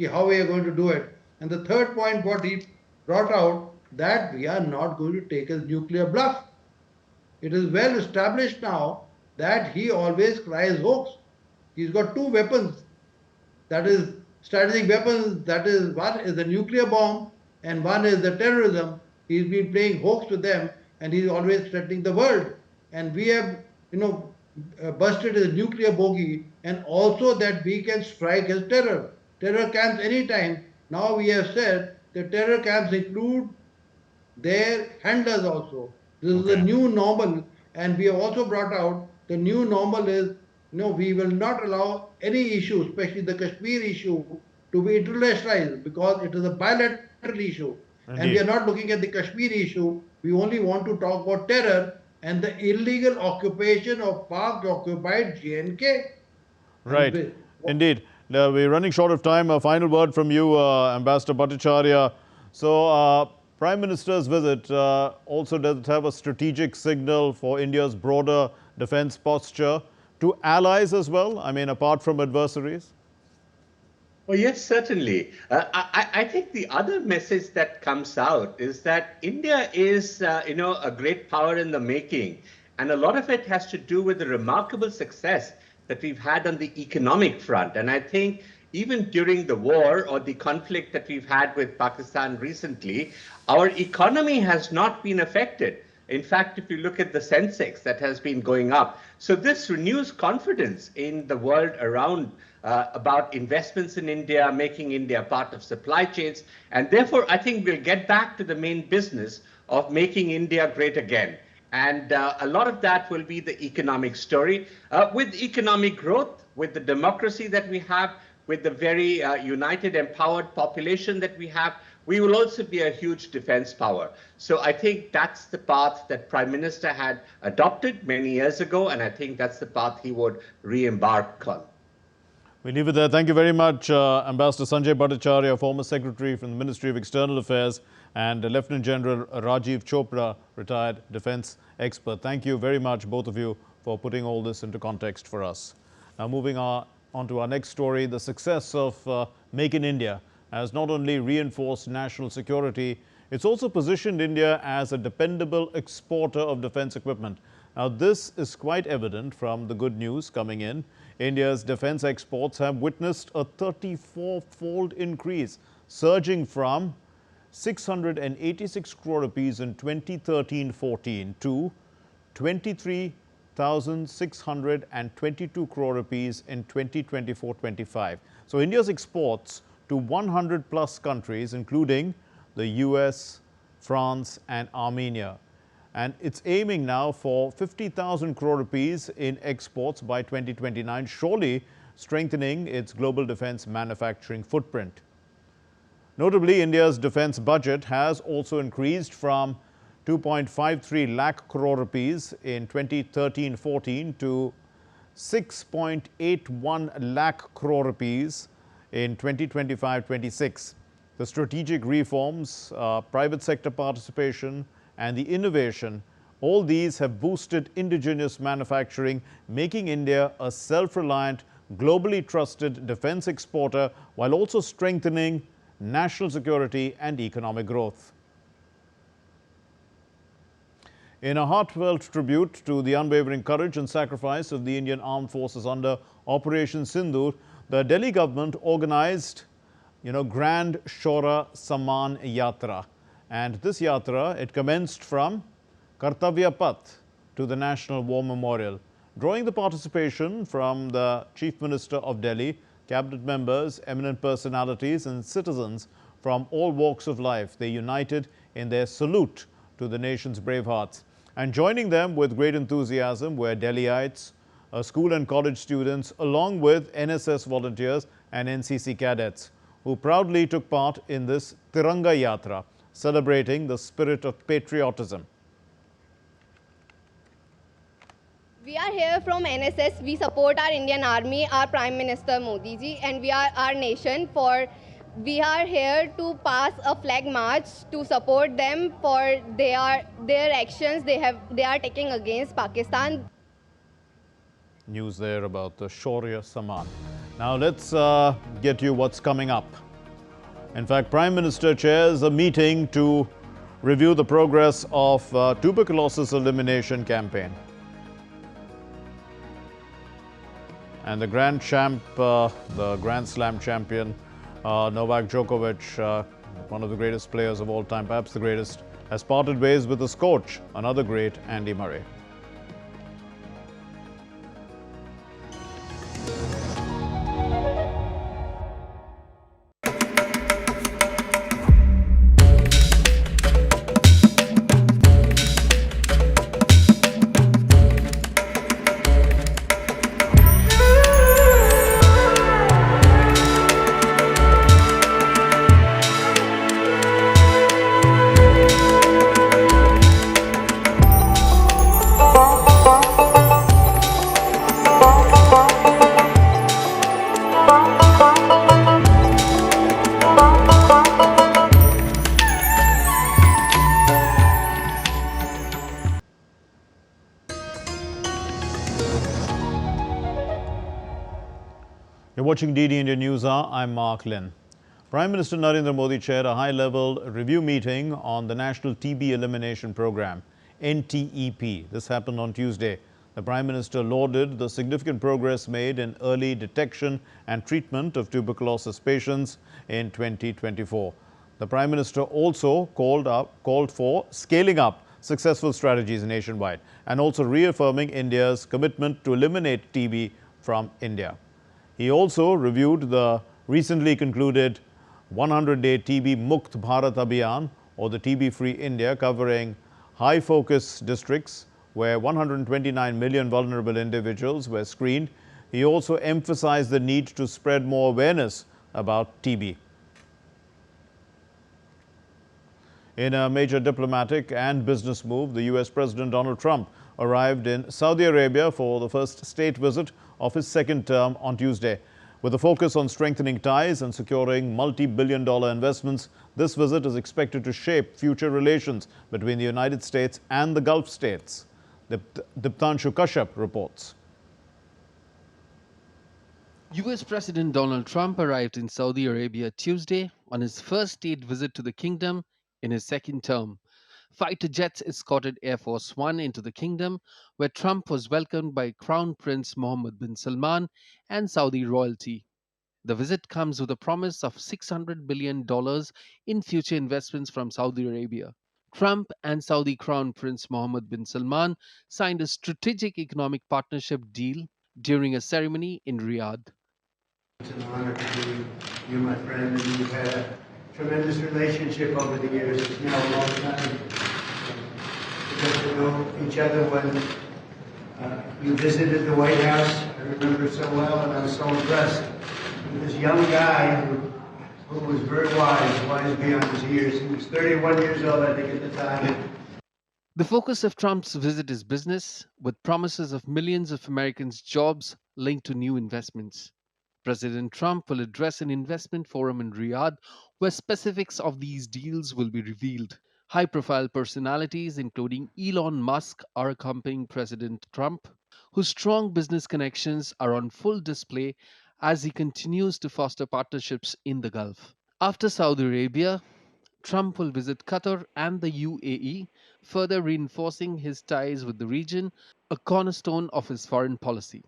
[SPEAKER 6] how we are going to do it. And the third point what he brought out, that we are not going to take a nuclear bluff. It is well established now that he always cries hoax. He's got two weapons, that is strategic weapons, that is one is the nuclear bomb and one is the terrorism. He's been playing hoax with them and he's always threatening the world. And we have, you know, busted the nuclear bogey, and also that we can strike as terror camps anytime. Now we have said the terror camps include their handlers also. This is the new normal, and we have also brought out the new normal is, no, we will not allow any issue, especially the Kashmir issue, to be internationalized because it is a bilateral issue. Indeed. And we are not looking at the Kashmir issue. We only want to talk about terror and the illegal occupation of Pak-occupied J&K.
[SPEAKER 8] Right. Indeed. We're running short of time. A final word from you, Ambassador Bhattacharya. So, Prime Minister's visit also does it have a strategic signal for India's broader defense posture to allies as well? I mean, apart from adversaries?
[SPEAKER 7] Oh, yes, certainly. I think the other message that comes out is that India is, you know, a great power in the making. And a lot of it has to do with the remarkable success that we've had on the economic front. And I think even during the war or the conflict that we've had with Pakistan recently, our economy has not been affected. In fact, if you look at the Sensex, that has been going up. So this renews confidence in the world around about investments in India, making India part of supply chains. And therefore, I think we'll get back to the main business of making India great again. And a lot of that will be the economic story. With economic growth, with the democracy that we have, with the very united, empowered population that we have, we will also be a huge defense power. So I think that's the path that Prime Minister had adopted many years ago, and I think that's the path he would re-embark on.
[SPEAKER 8] We leave it there. Thank you very much, Ambassador Sanjay Bhattacharya, former Secretary from the Ministry of External Affairs, and Lieutenant General Rajiv Chopra, retired defense expert. Thank you very much, both of you, for putting all this into context for us. Now, moving on to our next story, the success of Make in India has not only reinforced national security, it's also positioned India as a dependable exporter of defense equipment. Now, this is quite evident from the good news coming in. India's defense exports have witnessed a 34-fold increase, surging from 686 crore rupees in 2013-14 to 23,622 crore rupees in 2024-25. So India's exports to 100 plus countries, including the US, France and Armenia. And it's aiming now for 50,000 crore rupees in exports by 2029, surely strengthening its global defense manufacturing footprint. Notably, India's defense budget has also increased from 2.53 lakh crore rupees in 2013-14 to 6.81 lakh crore rupees in 2025-26. The strategic reforms, private sector participation and the innovation, all these have boosted indigenous manufacturing, making India a self-reliant, globally trusted defense exporter while also strengthening national security and economic growth. In a heartfelt tribute to the unwavering courage and sacrifice of the Indian Armed Forces under Operation Sindoor, the Delhi government organized, Grand Shora Samman Yatra. And this yatra, it commenced from Kartavya Path to the National War Memorial, drawing the participation from the Chief Minister of Delhi, cabinet members, eminent personalities and citizens from all walks of life. They united in their salute to the nation's brave hearts. And joining them with great enthusiasm were Delhiites, school and college students, along with NSS volunteers and NCC cadets, who proudly took part in this Tiranga Yatra, celebrating the spirit of patriotism.
[SPEAKER 9] We are here from NSS. We support our Indian Army, our Prime Minister Modi ji, and we are our nation. We are here to pass a flag march to support them for their actions they are taking against Pakistan.
[SPEAKER 8] News there about the Shaurya Samman. Now let's get you what's coming up. In fact, Prime Minister chairs a meeting to review the progress of tuberculosis elimination campaign. And the Grand Slam champion, Novak Djokovic, one of the greatest players of all time, perhaps the greatest, has parted ways with his coach, another great, Andy Murray. You're watching DD India NewsHour. I'm Mark Lynn. Prime Minister Narendra Modi chaired a high-level review meeting on the National TB Elimination Program, NTEP. This happened on Tuesday. The Prime Minister lauded the significant progress made in early detection and treatment of tuberculosis patients in 2024. The Prime Minister also called for scaling up successful strategies nationwide and also reaffirming India's commitment to eliminate TB from India. He also reviewed the recently concluded 100-day TB Mukt Bharat Abhiyan, or the TB-Free India, covering high-focus districts where 129 million vulnerable individuals were screened. He also emphasized the need to spread more awareness about TB. In a major diplomatic and business move, the US President Donald Trump arrived in Saudi Arabia for the first state visit of his second term on Tuesday. With a focus on strengthening ties and securing multi-billion-dollar investments, this visit is expected to shape future relations between the United States and the Gulf states. Diptanshu Kashyap reports.
[SPEAKER 4] US President Donald Trump arrived in Saudi Arabia Tuesday on his first state visit to the kingdom in his second term. Fighter jets escorted Air Force One into the kingdom, where Trump was welcomed by Crown Prince Mohammed bin Salman and Saudi royalty. The visit comes with a promise of $600 billion in future investments from Saudi Arabia. Trump and Saudi Crown Prince Mohammed bin Salman signed a strategic economic partnership deal during a ceremony in Riyadh.
[SPEAKER 10] It's an honor to be you, my friend, and we've had a tremendous relationship over the years. It's now a long time. We got to know each other when you visited the White House. I remember it so well, and I was so impressed with this young guy who was very wise beyond his years. He was 31 years old, I think, at the time.
[SPEAKER 4] The focus of Trump's visit is business, with promises of millions of Americans' jobs linked to new investments. President Trump will address an investment forum in Riyadh where specifics of these deals will be revealed. High-profile personalities, including Elon Musk, are accompanying President Trump, whose strong business connections are on full display as he continues to foster partnerships in the Gulf. After Saudi Arabia, Trump will visit Qatar and the UAE, further reinforcing his ties with the region, a cornerstone of his foreign policy.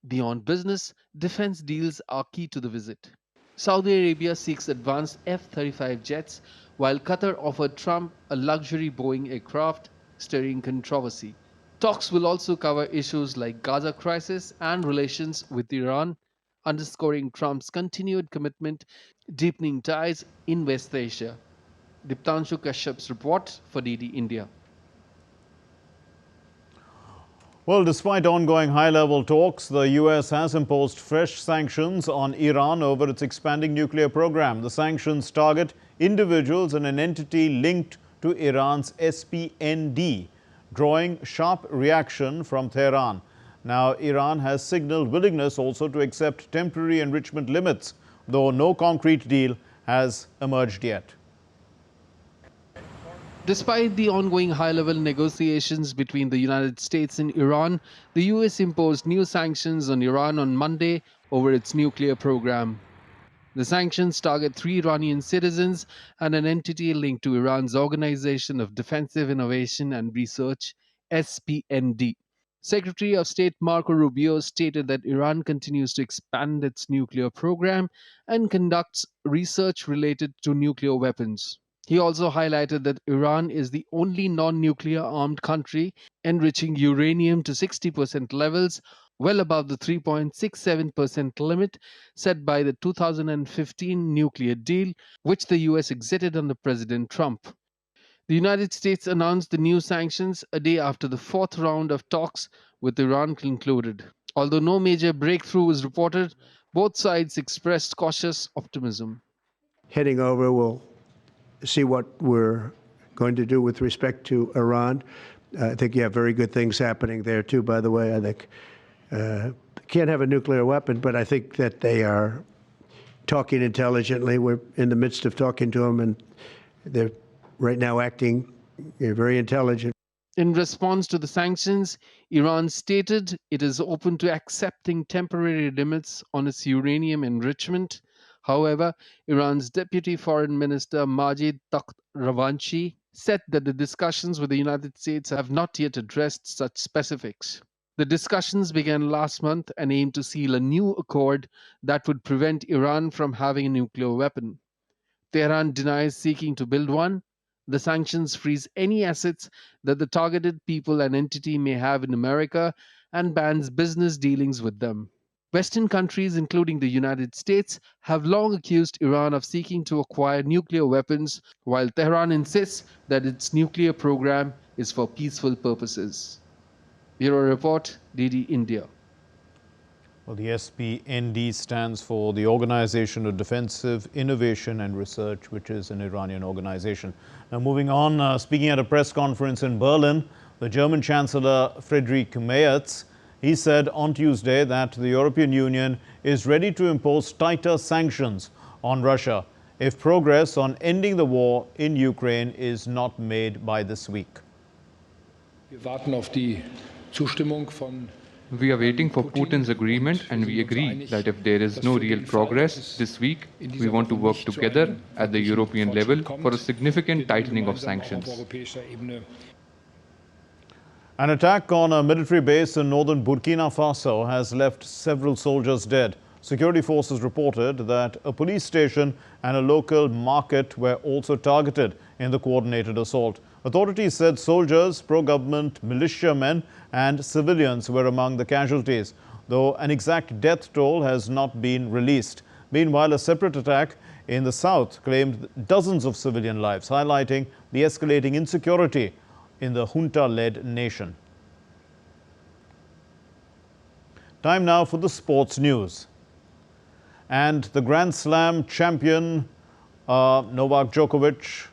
[SPEAKER 4] Beyond business, defense deals are key to the visit. Saudi Arabia seeks advanced F-35 jets, while Qatar offered Trump a luxury Boeing aircraft, stirring controversy. Talks will also cover issues like Gaza crisis and relations with Iran, underscoring Trump's continued commitment deepening ties in West Asia. Diptanshu Kashyap's report for DD India.
[SPEAKER 8] Well, despite ongoing high-level talks, the U.S. has imposed fresh sanctions on Iran over its expanding nuclear program. The sanctions target individuals and an entity linked to Iran's SPND, drawing sharp reaction from Tehran. Now, Iran has signaled willingness also to accept temporary enrichment limits, though no concrete deal has emerged yet.
[SPEAKER 4] Despite the ongoing high-level negotiations between the United States and Iran, the US imposed new sanctions on Iran on Monday over its nuclear program. The sanctions target 3 Iranian citizens and an entity linked to Iran's Organization of Defensive Innovation and Research, SPND. Secretary of State Marco Rubio stated that Iran continues to expand its nuclear program and conducts research related to nuclear weapons. He also highlighted that Iran is the only non-nuclear armed country enriching uranium to 60% levels, well above the 3.67% limit set by the 2015 nuclear deal, which the US exited under President Trump. The United States announced the new sanctions a day after the 4th round of talks with Iran concluded. Although no major breakthrough was reported, both sides expressed cautious optimism.
[SPEAKER 10] Heading over, we'll see what we're going to do with respect to Iran. I think you have very good things happening there, too, by the way. I think can't have a nuclear weapon, but I think that they are talking intelligently. We're in the midst of talking to them, and they're right now acting very intelligent.
[SPEAKER 4] In response to the sanctions, Iran stated it is open to accepting temporary limits on its uranium enrichment. However, Iran's Deputy Foreign Minister Majid Takht Ravanchi said that the discussions with the United States have not yet addressed such specifics. The discussions began last month and aim to seal a new accord that would prevent Iran from having a nuclear weapon. Tehran denies seeking to build one. The sanctions freeze any assets that the targeted people and entity may have in America and bans business dealings with them. Western countries, including the United States, have long accused Iran of seeking to acquire nuclear weapons, while Tehran insists that its nuclear program is for peaceful purposes. Bureau Report, DD India.
[SPEAKER 8] Well, the SPND stands for the Organization of Defensive Innovation and Research, which is an Iranian organization. Now, moving on, speaking at a press conference in Berlin, the German Chancellor Friedrich Merz, he said on Tuesday that the European Union is ready to impose tighter sanctions on Russia if progress on ending the war in Ukraine is not made by this week.
[SPEAKER 11] Wir warten auf die Zustimmung von We are waiting for Putin's agreement, and we agree that if there is no real progress this week, we want to work together at the European level for a significant tightening of sanctions.
[SPEAKER 8] An attack on a military base in northern Burkina Faso has left several soldiers dead. Security forces reported that a police station and a local market were also targeted in the coordinated assault. Authorities said soldiers, pro-government militiamen and civilians were among the casualties, though an exact death toll has not been released. Meanwhile, a separate attack in the south claimed dozens of civilian lives, highlighting the escalating insecurity in the junta-led nation. Time now for the sports news. And the Grand Slam champion Novak Djokovic,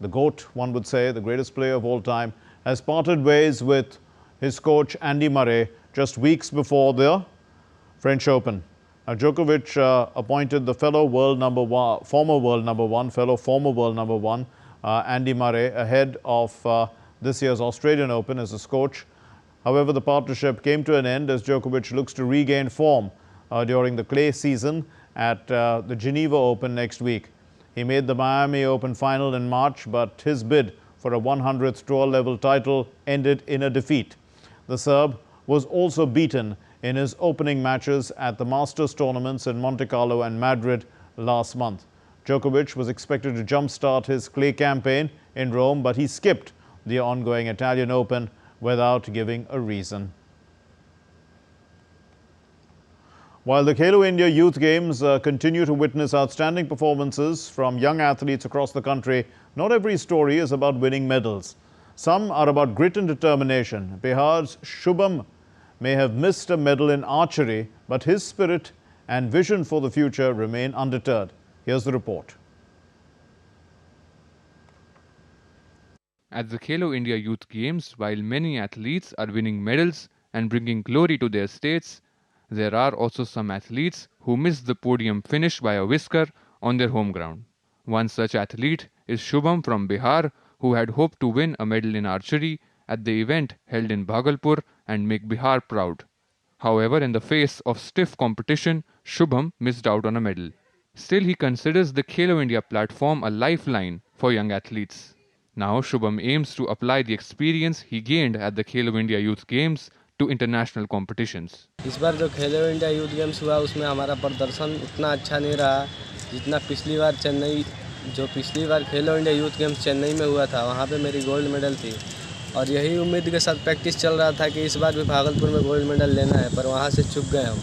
[SPEAKER 8] the GOAT, one would say, the greatest player of all time, has parted ways with his coach Andy Murray just weeks before the French Open. Now, Djokovic appointed the former world number one, Andy Murray, ahead of this year's Australian Open as his coach. However, the partnership came to an end as Djokovic looks to regain form during the clay season at the Geneva Open next week. He made the Miami Open final in March, but his bid for a 100th tour-level title ended in a defeat. The Serb was also beaten in his opening matches at the Masters tournaments in Monte Carlo and Madrid last month. Djokovic was expected to jumpstart his clay campaign in Rome, but he skipped the ongoing Italian Open without giving a reason. While the Khelo India Youth Games continue to witness outstanding performances from young athletes across the country, not every story is about winning medals. Some are about grit and determination. Bihar's Shubham may have missed a medal in archery, but his spirit and vision for the future remain undeterred. Here's the report.
[SPEAKER 11] At the Khelo India Youth Games, while many athletes are winning medals and bringing glory to their states, there are also some athletes who miss the podium finish by a whisker on their home ground. One such athlete is Shubham from Bihar, who had hoped to win a medal in archery at the event held in Bhagalpur and make Bihar proud. However, in the face of stiff competition, Shubham missed out on a medal. Still, he considers the Khelo India platform a lifeline for young athletes. Now, Shubham aims to apply the experience he gained at the Khelo India Youth Games to international competitions.
[SPEAKER 12] इस बार जो खेलो India youth games हुआ उसमें हमारा प्रदर्शन उतना अच्छा नहीं रहा जितना पिछली बार खेलो इंडिया यूथ गेम्स चेन्नई में हुआ था, वहाँ पे मेरी गोल्ड मेडल थी और यही उम्मीद के साथ प्रैक्टिस चल रहा था कि इस बार भी भागलपुर में गोल्ड मेडल लेना है, पर वहाँ से चूक गए हम.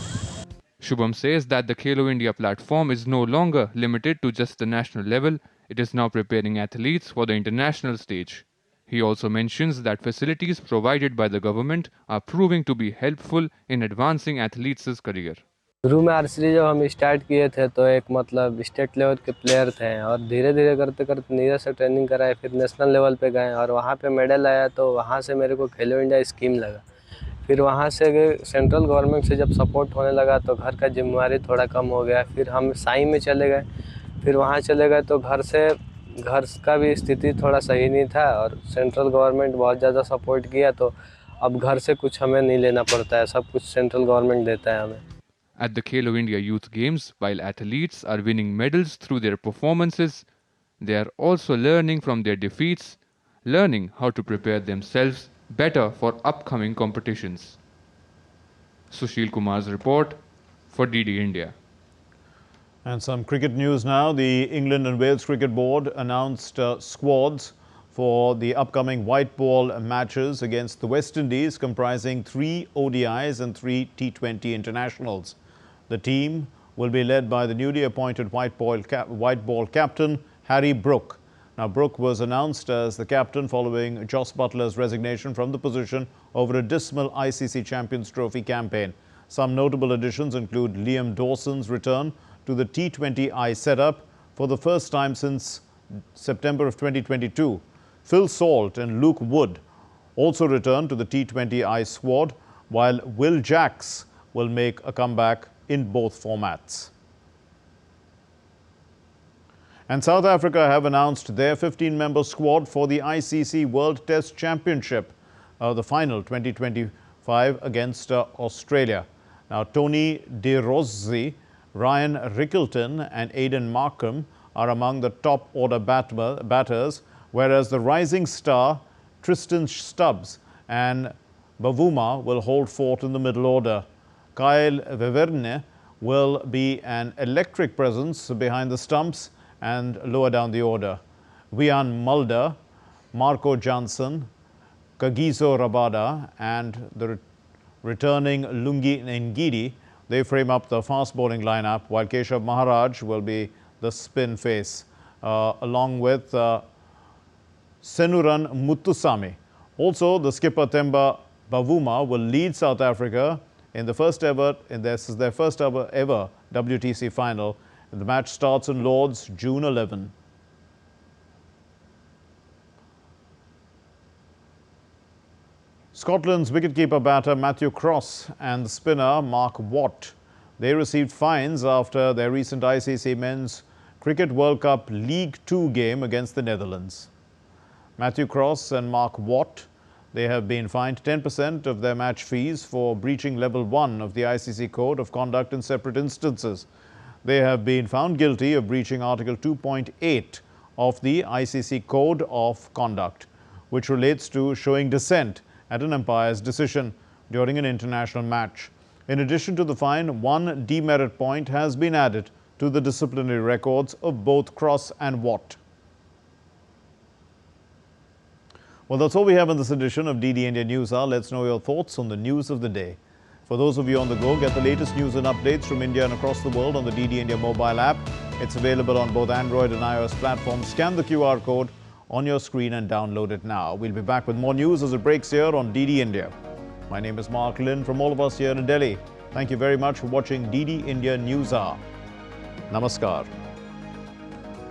[SPEAKER 11] Shubham says that the Khelo India platform is no longer limited to just the national level, it is now preparing athletes for the international stage. He also mentions that facilities provided by the government are proving to be helpful in advancing athletes' career.
[SPEAKER 12] शुरू में archery जब हम start किए थे तो एक state level के player थे और धीरे धीरे करते करते नीरज से ट्रेनिंग कराए, फिर नेशनल लेवल पे गए और वहाँ पे मेडल आया तो वहाँ से मेरे को खेलो इंडिया स्कीम लगा. फिर वहाँ से सेंट्रल गवर्नमेंट से जब सपोर्ट होने लगा तो घर का जिम्मेवारी थोड़ा कम हो गया. फिर हम साई में चले गए, फिर वहाँ चले गए तो घर का भी स्थिति थोड़ा सही नहीं था और सेंट्रल गवर्नमेंट बहुत ज़्यादा सपोर्ट किया तो अब घर से कुछ हमें नहीं लेना पड़ता है, सब कुछ सेंट्रल गवर्नमेंट देता है हमें.
[SPEAKER 11] At the Khelo India Youth Games, while athletes are winning medals through their performances, they are also learning from their defeats, learning how to prepare themselves better for upcoming competitions. Sushil Kumar's report for DD India.
[SPEAKER 8] And some cricket news now. The England and Wales Cricket Board announced squads for the upcoming white ball matches against the West Indies, comprising 3 ODIs and 3 T20 internationals. The team will be led by the newly appointed white ball captain, Harry Brook. Now, Brook was announced as the captain following Jos Buttler's resignation from the position over a dismal ICC Champions Trophy campaign. Some notable additions include Liam Dawson's return to the T20I setup for the first time since September of 2022. Phil Salt and Luke Wood also return to the T20I squad, while Will Jacks will make a comeback in both formats. And South Africa have announced their 15-member squad for the ICC World Test Championship, the final 2020 5 against Australia. Now, Tony De Rossi, Ryan Rickleton and Aidan Markham are among the top order batters, whereas the rising star Tristan Stubbs and Bavuma will hold fort in the middle order. Kyle Veverne will be an electric presence behind the stumps and lower down the order. Vian Mulder, Marco Johnson, Kagiso Rabada and the returning Lungi Ngidi, they frame up the fast bowling lineup, while Keshav Maharaj will be the spin face, along with Senuran Muttusamy. Also, the skipper Themba Bavuma will lead South Africa in the first ever, this is their first ever WTC final. The match starts in Lords June 11. Scotland's wicketkeeper batter Matthew Cross and the spinner Mark Watt, they received fines after their recent ICC Men's Cricket World Cup League 2 game against the Netherlands. Matthew Cross and Mark Watt, they have been fined 10% of their match fees for breaching level 1 of the ICC Code of Conduct in separate instances. They have been found guilty of breaching Article 2.8 of the ICC Code of Conduct, which relates to showing dissent at an umpire's decision during an international match. In addition to the fine, 1 demerit point has been added to the disciplinary records of both Cross and Watt. Well, that's all we have in this edition of DD India NewsHour. Let's know your thoughts on the news of the day. For those of you on the go, get the latest news and updates from India and across the world on the DD India mobile app. It's available on both Android and iOS platforms. Scan the QR code on your screen and download it now. We'll be back with more news as it breaks here on DD India. My name is Mark Lin from all of us here in Delhi. Thank you very much for watching DD India NewsHour. Namaskar.